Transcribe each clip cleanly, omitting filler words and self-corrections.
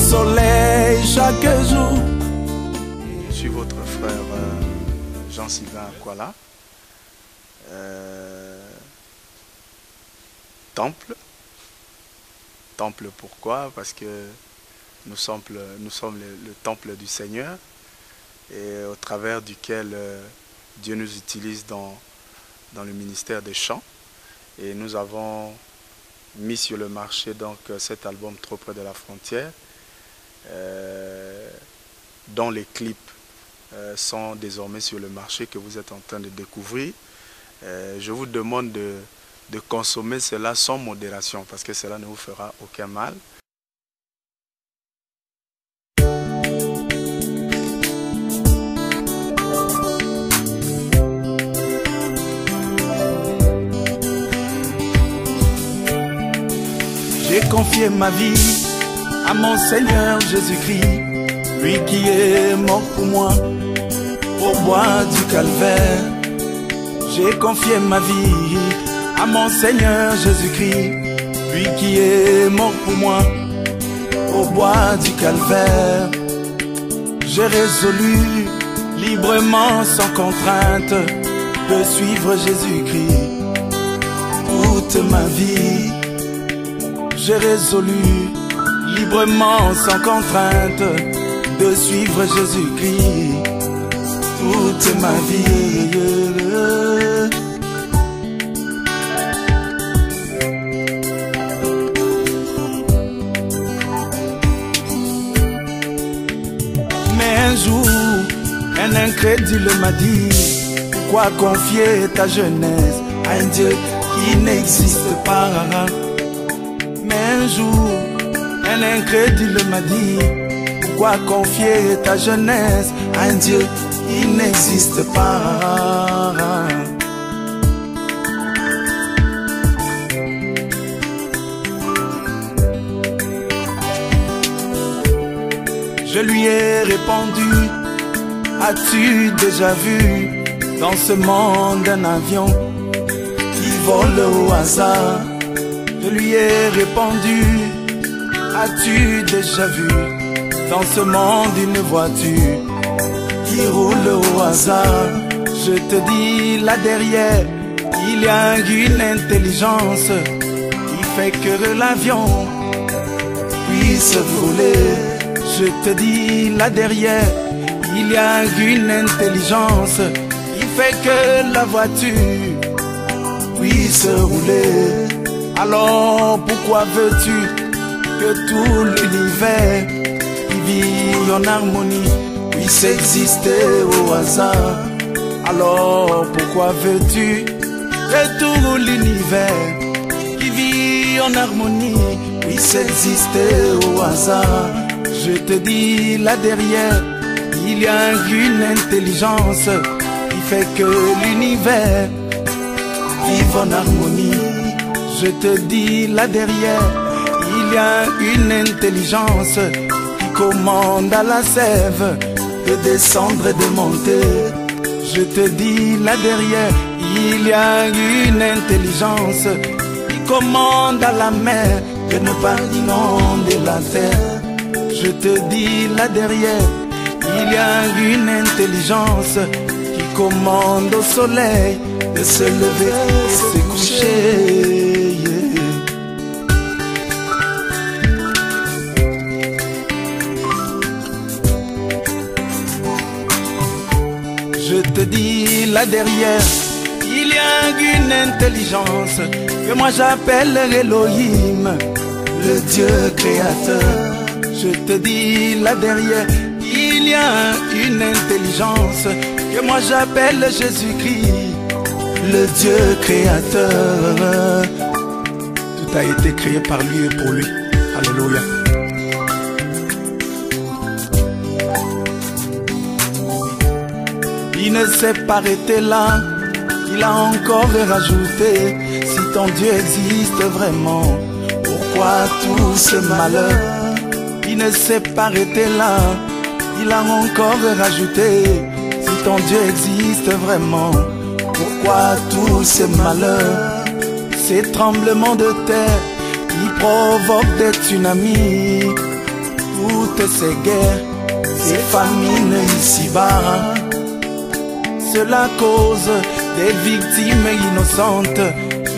soleil chaque jour. Je suis votre frère Jean-Sylvain Akwala. Temple pourquoi? Parce que nous sommes le temple du Seigneur et au travers duquel Dieu nous utilise dans le ministère des chants. Et nous avons mis sur le marché donc cet album Trop près de la frontière, dont les clips sont désormais sur le marché que vous êtes en train de découvrir. Je vous demande de consommer cela sans modération parce que cela ne vous fera aucun mal. J'ai confié ma vie à mon Seigneur Jésus-Christ, lui qui est mort pour moi au bois du calvaire. J'ai confié ma vie à mon Seigneur Jésus-Christ, lui qui est mort pour moi au bois du calvaire. J'ai résolu librement sans contrainte de suivre Jésus-Christ toute ma vie. J'ai résolu librement sans contrainte de suivre Jésus-Christ toute ma vie. Mais un jour, un incrédule m'a dit: pourquoi confier ta jeunesse à un Dieu qui n'existe pas? Mais un jour, un incrédule m'a dit: pourquoi confier ta jeunesse à un Dieu qui n'existe pas? Je lui ai répondu: as-tu déjà vu dans ce monde un avion qui vole au hasard? Je lui ai répondu: as-tu déjà vu dans ce monde une voiture qui roule au hasard? Je te dis, là derrière, il y a une intelligence qui fait que l'avion puisse voler. Je te dis, là derrière, il y a une intelligence qui fait que la voiture puisse rouler. Alors pourquoi veux-tu que tout l'univers qui vit en harmonie puisse exister au hasard? Alors pourquoi veux-tu que tout l'univers qui vit en harmonie puisse exister au hasard? Je te dis, là derrière, il y a une intelligence qui fait que l'univers vive en harmonie. Je te dis, là derrière, il y a une intelligence qui commande à la sève de descendre et de monter. Je te dis, là derrière, il y a une intelligence qui commande à la mer de ne pas inonder la terre. Je te dis, là derrière, il y a une intelligence qui commande au soleil de se lever et se coucher. Je te dis, là derrière, il y a une intelligence que moi j'appelle Elohim, le Dieu créateur. Je te dis, là derrière, il y a une intelligence que moi j'appelle Jésus-Christ, le Dieu créateur. Tout a été créé par lui et pour lui. Alléluia. Il ne s'est pas arrêté là, il a encore rajouté: si ton Dieu existe vraiment, pourquoi tout ce malheur? Il ne s'est pas arrêté là, il a encore rajouté: si ton Dieu existe vraiment, pourquoi tous ces malheurs? Ces tremblements de terre qui provoquent des tsunamis, toutes ces guerres, ces famines ici-bas. Cela cause des victimes innocentes.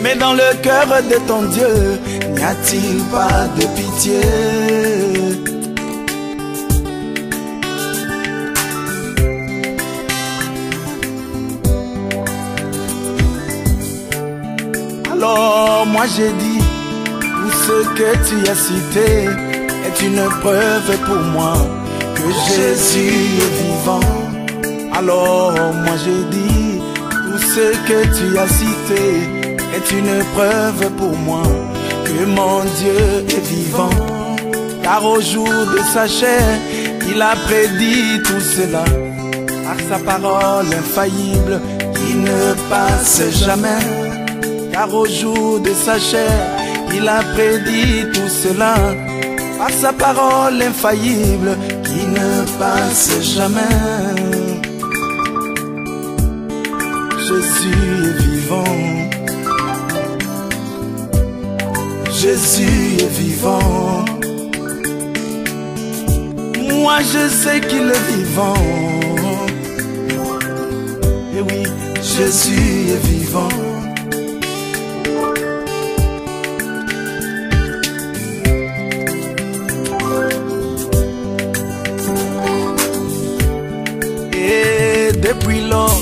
Mais dans le cœur de ton Dieu, n'y a-t-il pas de pitié? Alors moi j'ai dit, tout ce que tu as cité est une preuve pour moi que Jésus est vivant. Alors moi j'ai dit, tout ce que tu as cité est une preuve pour moi que mon Dieu est vivant. Car au jour de sa chair, il a prédit tout cela par sa parole infaillible qui ne passe jamais. Car au jour de sa chair, il a prédit tout cela par sa parole infaillible qui ne passe jamais. Jésus est vivant. Jésus est vivant. Moi je sais qu'il est vivant. Et oui, Jésus est vivant. Et depuis lors,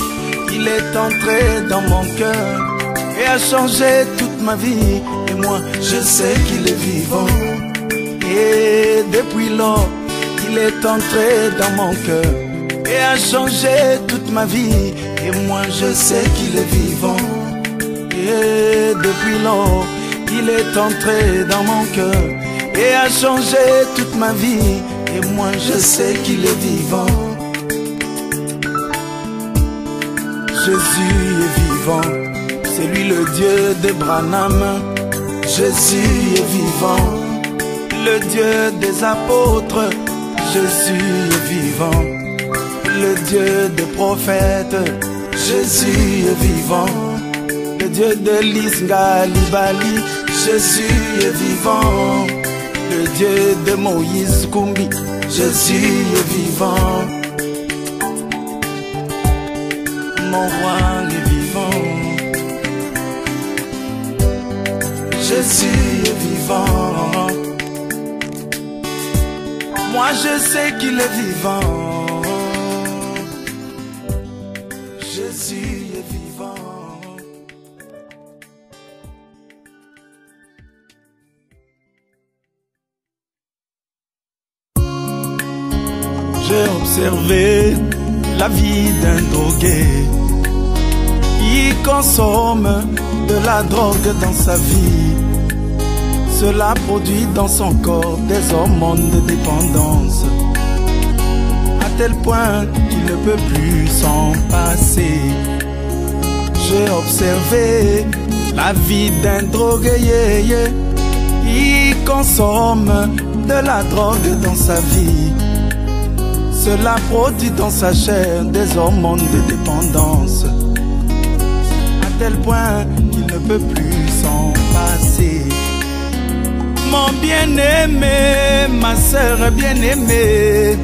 il est entré dans mon cœur et a changé toute ma vie. Et moi, je sais qu'il est vivant. Et depuis lors, il est entré dans mon cœur et a changé toute ma vie. Et moi, je sais qu'il est vivant. Et depuis lors, il est entré dans mon cœur et a changé toute ma vie. Et moi, je sais qu'il est vivant. Jésus est vivant. C'est lui le Dieu d'Abraham. Jésus est vivant. Le Dieu des apôtres. Jésus est vivant. Le Dieu des prophètes. Jésus est vivant. Le Dieu de l'Isgalibali. Jésus est vivant. Le Dieu de Moïse Kumbi. Jésus est vivant. Mon roi est vivant. Jésus est vivant. Moi je sais qu'il est vivant. Jésus est vivant. J'ai observé la vie d'un drogué qui consomme de la drogue dans sa vie. Cela produit dans son corps des hormones de dépendance, à tel point qu'il ne peut plus s'en passer. J'ai observé la vie d'un drogué qui consomme de la drogue dans sa vie. Cela produit dans sa chair des hormones de dépendance, à tel point qu'il ne peut plus s'en passer. Mon bien-aimé, ma sœur bien-aimée,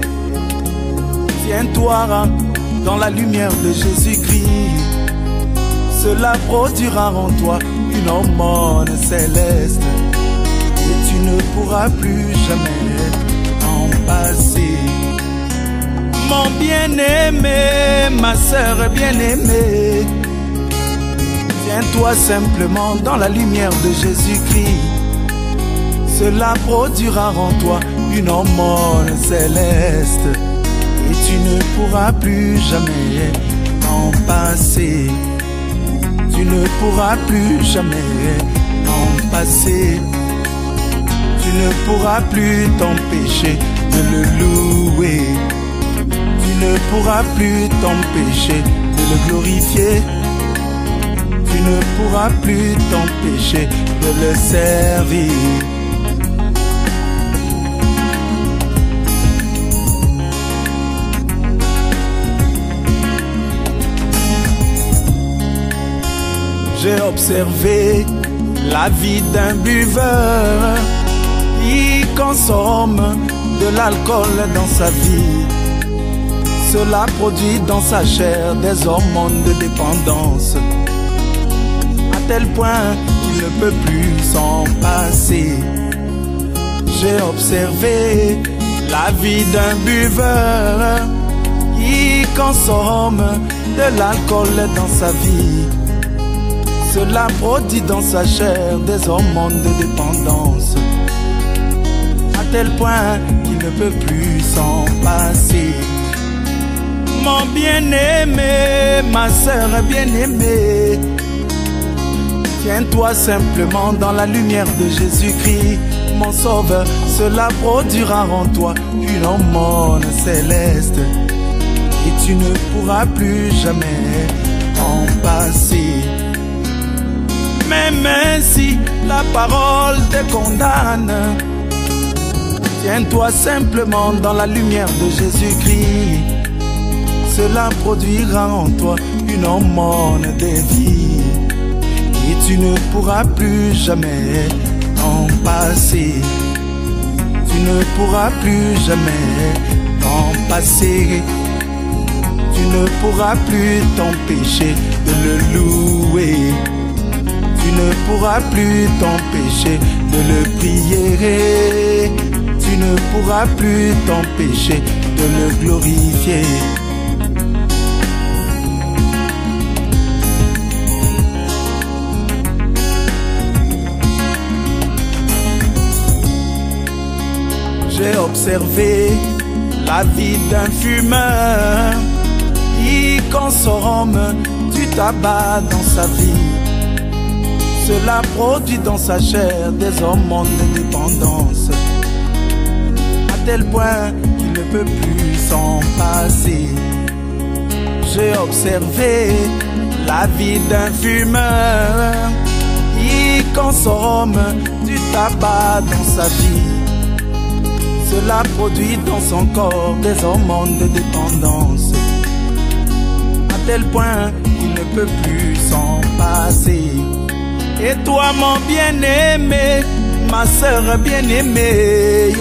tiens-toi dans la lumière de Jésus-Christ. Cela produira en toi une hormone céleste et tu ne pourras plus jamais en passer. Mon bien-aimé, ma sœur bien-aimée, tiens-toi simplement dans la lumière de Jésus-Christ. Cela produira en toi une hormone céleste et tu ne pourras plus jamais en passer. Tu ne pourras plus jamais en passer. Tu ne pourras plus t'empêcher de le louer. Tu ne pourras plus t'empêcher de le glorifier. Tu ne pourras plus t'empêcher de le servir. J'ai observé la vie d'un buveur qui consomme de l'alcool dans sa vie. Cela produit dans sa chair des hormones de dépendance, à tel point qu'il ne peut plus s'en passer. J'ai observé la vie d'un buveur qui consomme de l'alcool dans sa vie. Cela produit dans sa chair des hormones de dépendance, à tel point qu'il ne peut plus s'en passer. Mon bien-aimé, ma sœur bien-aimée, tiens-toi simplement dans la lumière de Jésus-Christ, mon sauveur. Cela produira en toi une hormone céleste, et tu ne pourras plus jamais en passer. Même si la parole te condamne, tiens-toi simplement dans la lumière de Jésus-Christ. Cela produira en toi une hormone de vie, et tu ne pourras plus jamais en passer. Tu ne pourras plus jamais en passer. Tu ne pourras plus t'empêcher de le louer. Tu ne pourras plus t'empêcher de le prier. Tu ne pourras plus t'empêcher de le glorifier. J'ai observé la vie d'un fumeur qui consomme du tabac dans sa vie. Cela produit dans sa chair des hormones de dépendance, à tel point qu'il ne peut plus s'en passer. J'ai observé la vie d'un fumeur qui consomme du tabac dans sa vie. Cela produit dans son corps des hormones de dépendance, à tel point qu'il ne peut plus s'en passer. Et toi mon bien-aimé, ma sœur bien-aimée,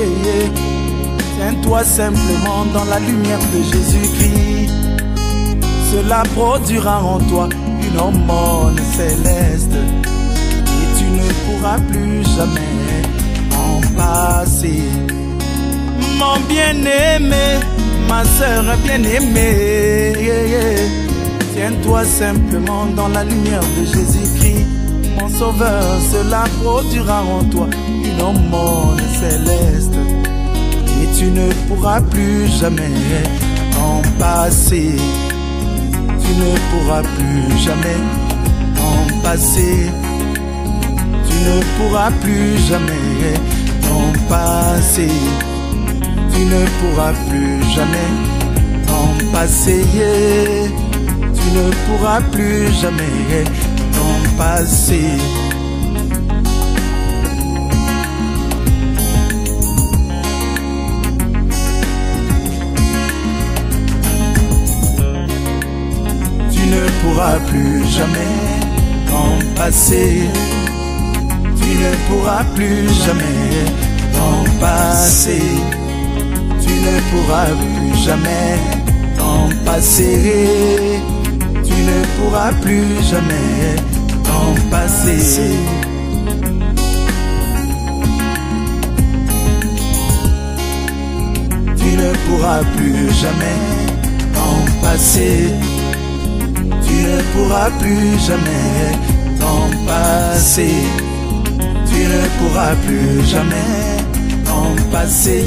tiens-toi simplement dans la lumière de Jésus-Christ. Cela produira en toi une hormone céleste, et tu ne pourras plus jamais en passer. Mon bien-aimé, ma sœur bien-aimée, tiens-toi simplement dans la lumière de Jésus-Christ, mon sauveur. Cela produira en toi une hormone céleste, et tu ne pourras plus jamais en passer. Tu ne pourras plus jamais en passer. Tu ne pourras plus jamais en passer. Tu ne pourras plus jamais en passer. Tu ne pourras plus jamais en passer. Tu ne pourras plus jamais en passer. Tu ne pourras plus jamais en passer. Tu ne pourras plus jamais en passer. Tu ne pourras plus jamais en passer. Tu ne pourras plus jamais en passer. Tu ne pourras plus jamais en passer. Tu ne pourras plus jamais en passer. Tu ne pourras plus jamais en passer.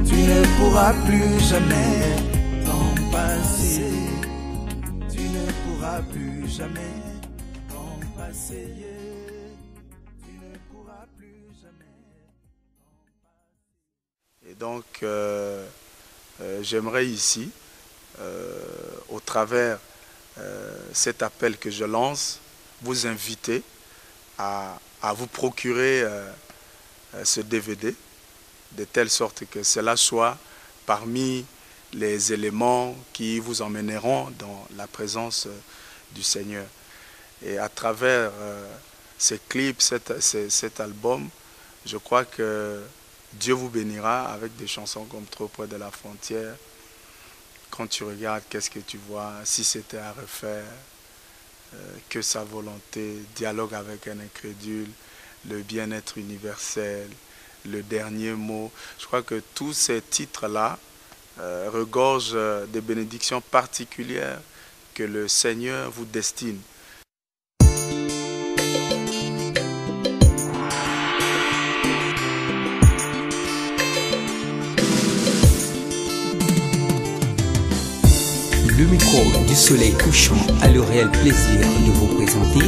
Tu ne pourras plus jamais en passer. Tu ne pourras plus jamais en passer. Et donc, j'aimerais ici, au travers cet appel que je lance, vous inviter à vous procurer ce DVD, de telle sorte que cela soit parmi les éléments qui vous emmèneront dans la présence du Seigneur. Et à travers ces clips, cet album, je crois que Dieu vous bénira avec des chansons comme Trop près de la frontière. Quand tu regardes, qu'est-ce que tu vois? Si c'était à refaire, que sa volonté, dialogue avec un incrédule, le bien-être universel, le dernier mot. Je crois que tous ces titres-là regorgent des bénédictions particulières que le Seigneur vous destine. Le micro du soleil couchant a le réel plaisir de vous présenter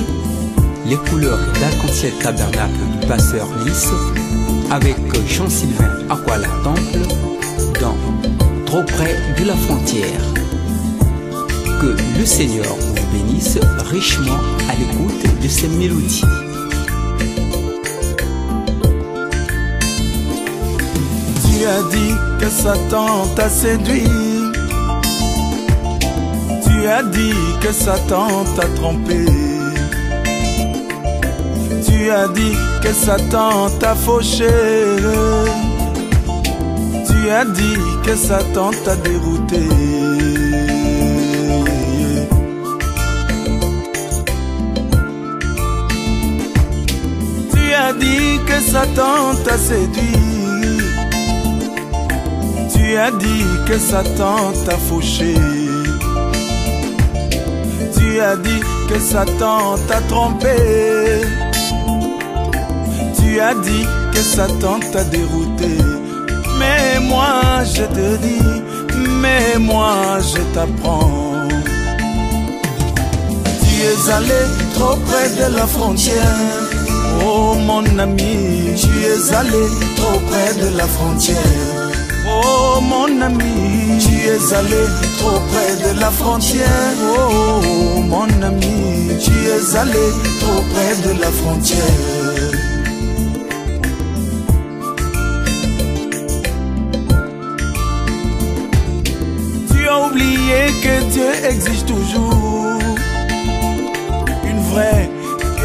les couleurs d'arc-en-ciel tabernacle du pasteur Lys avec Jean-Sylvain Aquala Temple dans Trop près de la frontière. Que le Seigneur vous bénisse richement à l'écoute de ces mélodies. Tu as dit que Satan t'a séduit. Tu as dit que Satan t'a trompé. Tu as dit que Satan t'a fauché. Tu as dit que Satan t'a dérouté. Tu as dit que Satan t'a séduit. Tu as dit que Satan t'a fauché. Tu as dit que Satan t'a trompé. Tu as dit que Satan t'a dérouté. Mais moi je te dis, mais moi je t'apprends. Tu es allé trop près de la frontière. Oh mon ami, tu es allé trop près de la frontière. Oh mon ami, tu es allé trop près de la frontière. Oh mon ami, tu es allé trop près de la frontière. Tu as oublié que Dieu exige toujours une vraie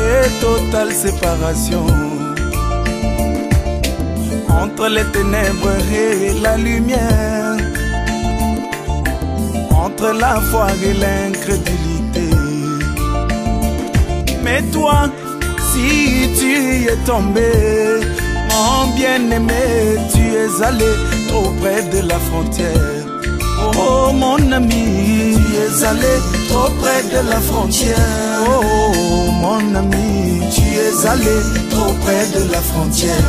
et totale séparation entre les ténèbres et la lumière, entre la foi et l'incrédulité. Mais toi, si tu es tombé, mon bien-aimé, tu es allé trop près de la frontière. Oh mon ami, tu es allé trop près de la frontière. Oh mon ami, tu es allé trop près de la frontière.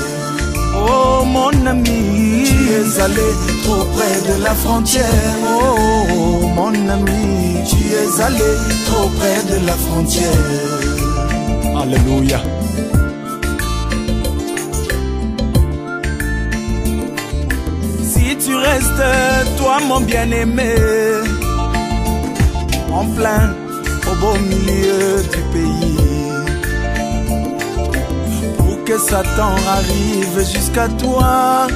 Oh mon ami, tu es allé trop près de la frontière. Oh mon ami, tu es allé trop près de la frontière. Alléluia. Si tu restes, toi mon bien-aimé, en plein au beau milieu du pays, que Satan arrive jusqu'à toi,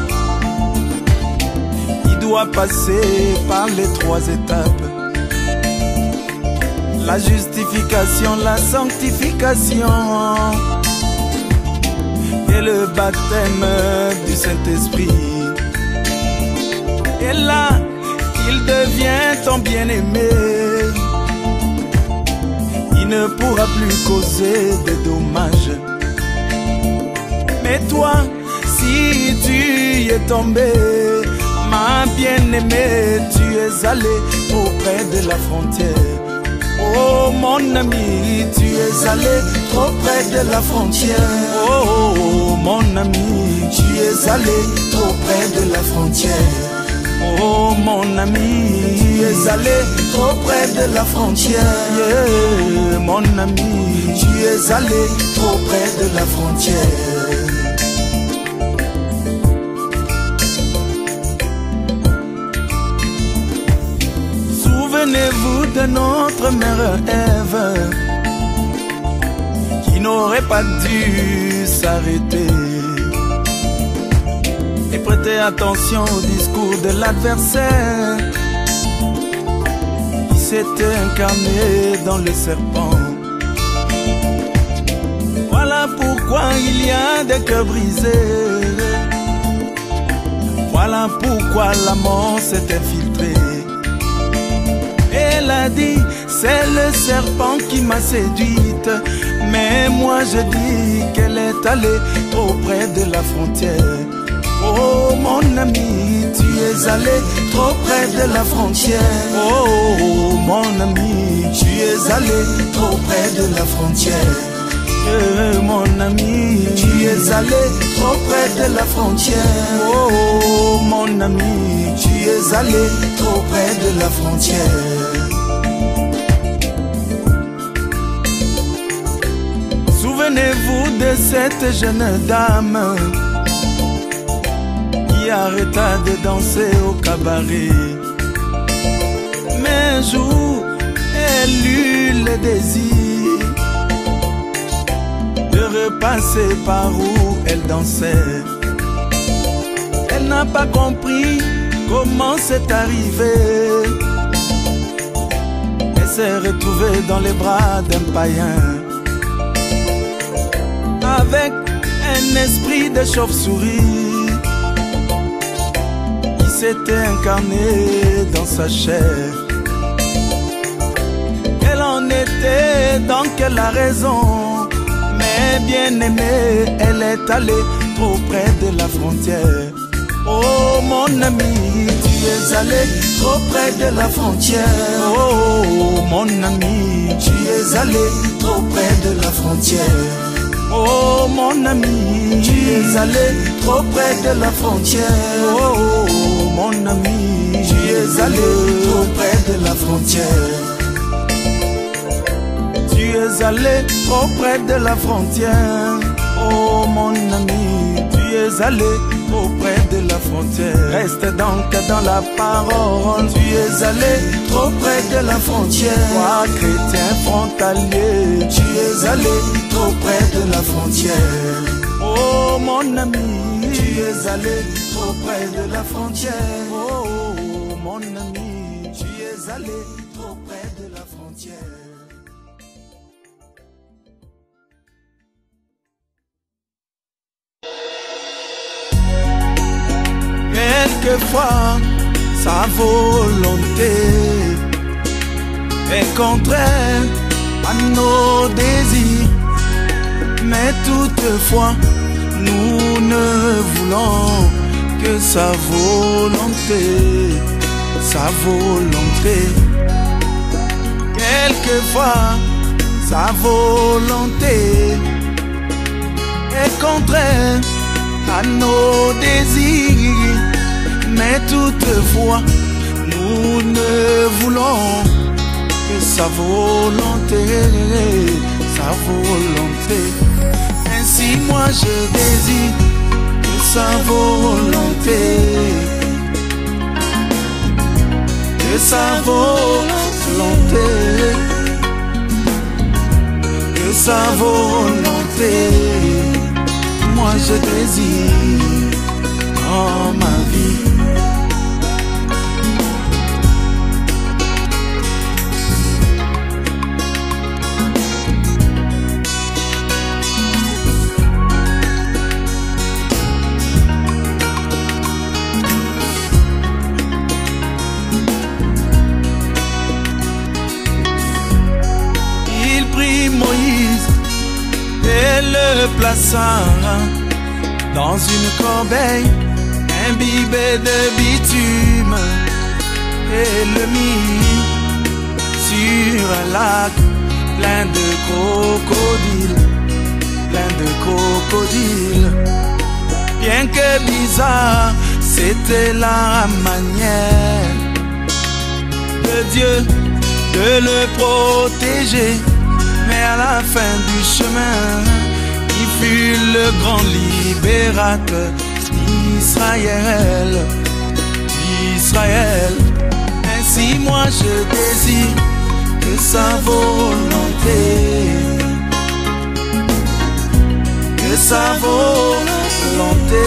il doit passer par les 3 étapes: la justification, la sanctification et le baptême du Saint-Esprit. Et là, il devient ton bien-aimé. Il ne pourra plus causer de dommages. Mais toi, si tu es tombé, ma bien-aimée, tu es allé auprès de la frontière. Oh mon ami, tu es allé trop près de la frontière. Oh mon ami, tu es allé trop près de la frontière. Oh mon ami, tu es allé trop près de la frontière. Yeah, mon ami, tu es allé trop près de la frontière. Souvenez-vous de notre mère Ève, qui n'aurait pas dû s'arrêter et prêter attention au discours de l'adversaire qui s'était incarné dans le serpent. Voilà pourquoi il y a des cœurs brisés Voilà pourquoi la mort s'est infiltrée. Elle a dit, c'est le serpent qui m'a séduite. Mais moi je dis qu'elle est allée trop près de la frontière. Oh mon ami, tu es allé trop près de la frontière. Oh mon ami, tu es allé trop près de la frontière. Mon ami, tu es allé trop près de la frontière. Oh mon ami, tu es allé trop près de la frontière. Souvenez-vous de cette jeune dame qui arrêta de danser au cabaret. Mais un jour, elle eut le désir de repasser par où elle dansait. Elle n'a pas compris comment c'est arrivé. Elle s'est retrouvée dans les bras d'un païen, avec un esprit de chauve-souris qui s'était incarné dans sa chair. Elle en était donc elle a raison. Mais bien aimée, elle est allée trop près de la frontière. Oh mon ami, tu es allé trop près de la frontière. Oh mon ami, tu es allé trop près de la frontière. Oh mon ami, tu es allé trop près de la frontière. Oh mon ami, tu es allé trop près de la frontière. Tu es allé trop près de la frontière. Oh mon ami, tu es allé trop près de la frontière. Reste donc dans la parole. Tu es allé trop près de la frontière. Toi chrétien frontalier, tu es allé trop près de la frontière. Oh mon ami, tu es allé trop près de la frontière. Oh mon ami, tu es allé trop près de la frontière. Quelquefois, sa volonté est contraire à nos désirs, mais toutefois, nous ne voulons que sa volonté, sa volonté. Quelquefois, sa volonté est contraire à nos désirs, mais toutefois, nous ne voulons que sa volonté, sa volonté. Ainsi moi je désire que sa volonté, que sa volonté, que sa volonté. Moi je désire dans ma vie. Il prit Moïse et le plaça dans une corbeille imbibée de bitume et le mit sur un lac plein de crocodiles, plein de crocodiles. Bien que bizarre, c'était la manière de Dieu de le protéger. Mais à la fin du chemin, il fut le grand libérateur d'Israël, d'Israël. Ainsi moi je désire que sa volonté, que sa volonté